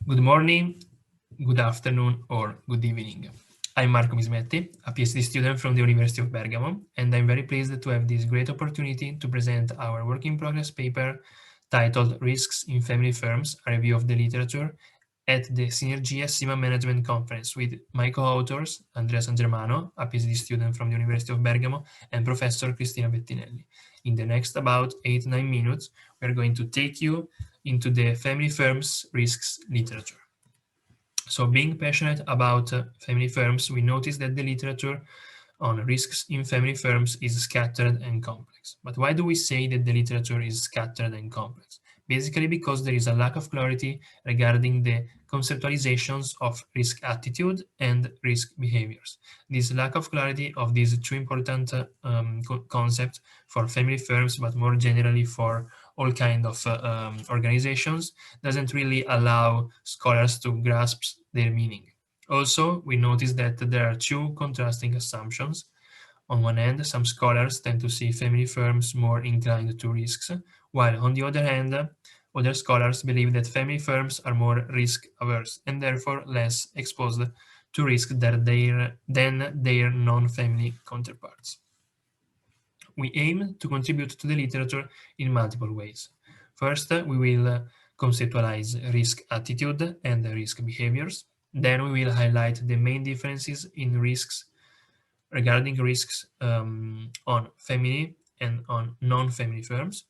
Good morning, good afternoon, or good evening. I'm Marco Mismetti, a PhD student from the University of Bergamo, and I'm very pleased to have this great opportunity to present our work in progress paper titled Risks in Family Firms, a review of the literature at the Synergia SIMA Management Conference with my co-authors, Andrea Sangermano, a PhD student from the University of Bergamo, and Professor Cristina Bettinelli. In the next about 8-9 minutes, we are going to take you into the family firms risks literature. So being passionate about family firms, we notice that the literature on risks in family firms is scattered and complex. But why do we say that the literature is scattered and complex? Basically because there is a lack of clarity regarding the conceptualizations of risk attitude and risk behaviors. This lack of clarity of these two important concepts for family firms, but more generally for all kinds of organizations, doesn't really allow scholars to grasp their meaning. Also, we notice that there are two contrasting assumptions. On one hand, some scholars tend to see family firms more inclined to risks, while on the other hand, other scholars believe that family firms are more risk-averse and therefore less exposed to risk than their non-family counterparts. We aim to contribute to the literature in multiple ways. First, we will conceptualize risk attitude and risk behaviors. Then we will highlight the main differences in risks regarding risks on family and on non-family firms.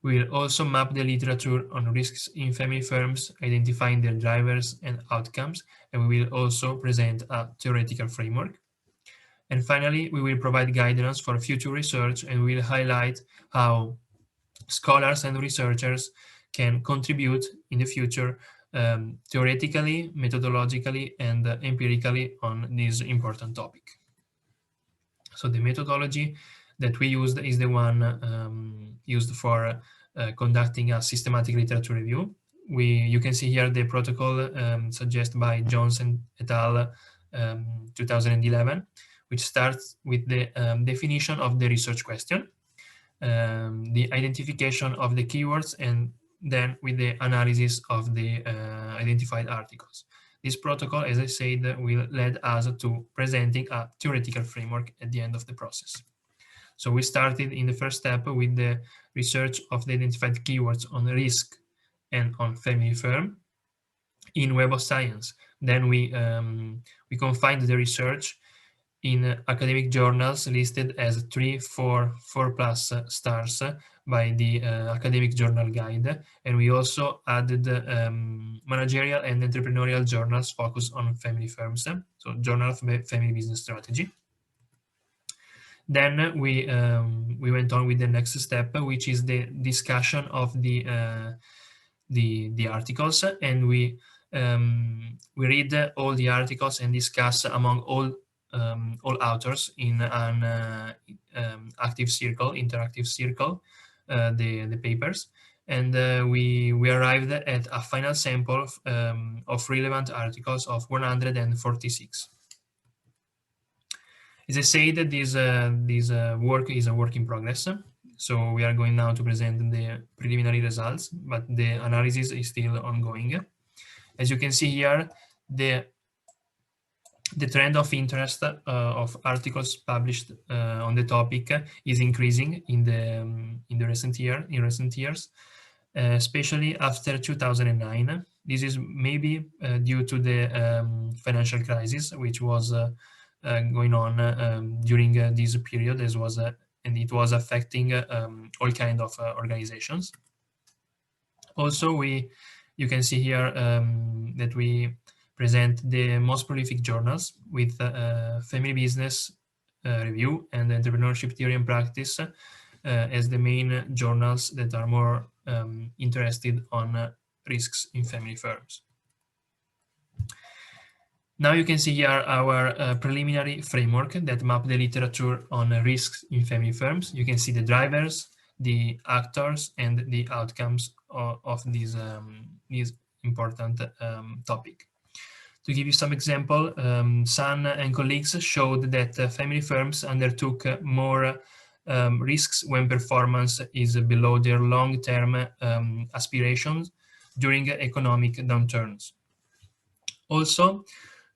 We will also map the literature on risks in family firms, identifying their drivers and outcomes, and we will also present a theoretical framework. And finally, we will provide guidance for future research and we will highlight how scholars and researchers can contribute in the future theoretically, methodologically, and empirically on this important topic. So the methodology that we used is the one used for conducting a systematic literature review. You can see here the protocol suggested by Johnson et al. 2011, which starts with the definition of the research question, the identification of the keywords, and then with the analysis of the identified articles. This protocol, as I said, will lead us to presenting a theoretical framework at the end of the process. So we started in the first step with the research of the identified keywords on risk and on family firm in Web of Science. Then we confined the research in academic journals listed as 3, 4, 4+ stars by the Academic Journal Guide, and we also added managerial and entrepreneurial journals focused on family firms, so Journal of Family Business Strategy. Then we went on with the next step, which is the discussion of the articles, and we read all the articles and discuss among all authors in an active circle, interactive circle, the papers, and we arrived at a final sample of relevant articles of 146. As I said, this work is a work in progress, so we are going now to present the preliminary results, but the analysis is still ongoing. As you can see here, the trend of interest of articles published on the topic is increasing in recent years, especially after 2009. This is maybe due to the financial crisis, which was going on during this period, and it was affecting all kinds of organizations. Also, you can see here that we present the most prolific journals with Family Business Review and Entrepreneurship Theory and Practice as the main journals that are more interested on risks in family firms. Now you can see here our preliminary framework that map the literature on risks in family firms. You can see the drivers, the actors, and the outcomes of this important topic. To give you some example, Sun and colleagues showed that family firms undertook more risks when performance is below their long-term aspirations during economic downturns. Also,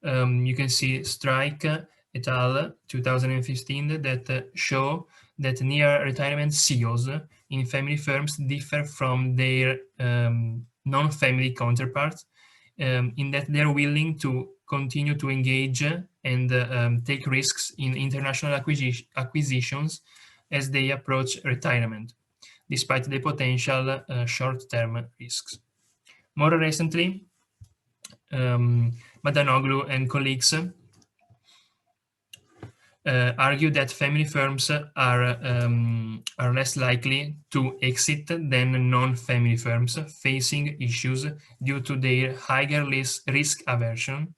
you can see Strike et al. 2015 that show that near retirement CEOs in family firms differ from their non-family counterparts in that they're willing to continue to engage and take risks in international acquisitions as they approach retirement, despite the potential short-term risks. More recently, Madanoglu and colleagues argue that family firms are less likely to exit than non-family firms, facing issues due to their higher risk aversion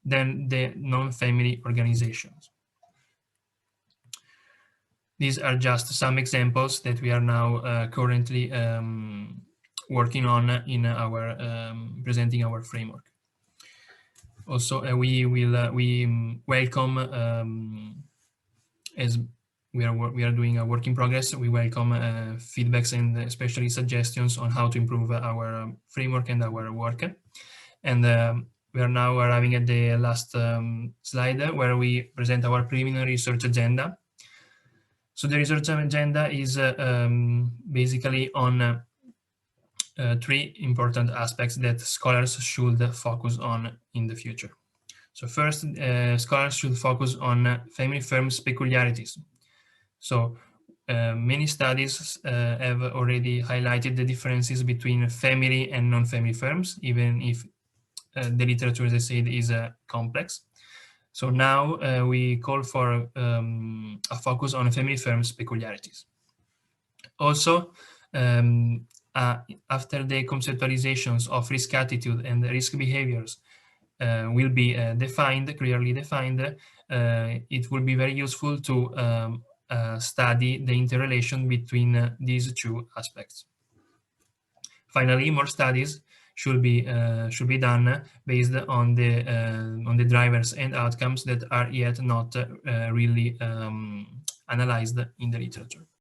than the non-family organizations. These are just some examples that we are now currently working on in our presenting our framework. Also, we welcome, as we are doing a work in progress, we welcome feedbacks and especially suggestions on how to improve our framework and our work. And we are now arriving at the last slide where we present our preliminary research agenda. So the research agenda is basically on three important aspects that scholars should focus on in the future. So first, scholars should focus on family firms' peculiarities. So many studies have already highlighted the differences between family and non-family firms, even if the literature, as I said, is complex. So now we call for a focus on family firms' peculiarities. Also, after the conceptualizations of risk attitude and risk behaviors will be clearly defined, it will be very useful to study the interrelation between these two aspects. Finally, more studies should be done based on the drivers and outcomes that are yet not really analyzed in the literature.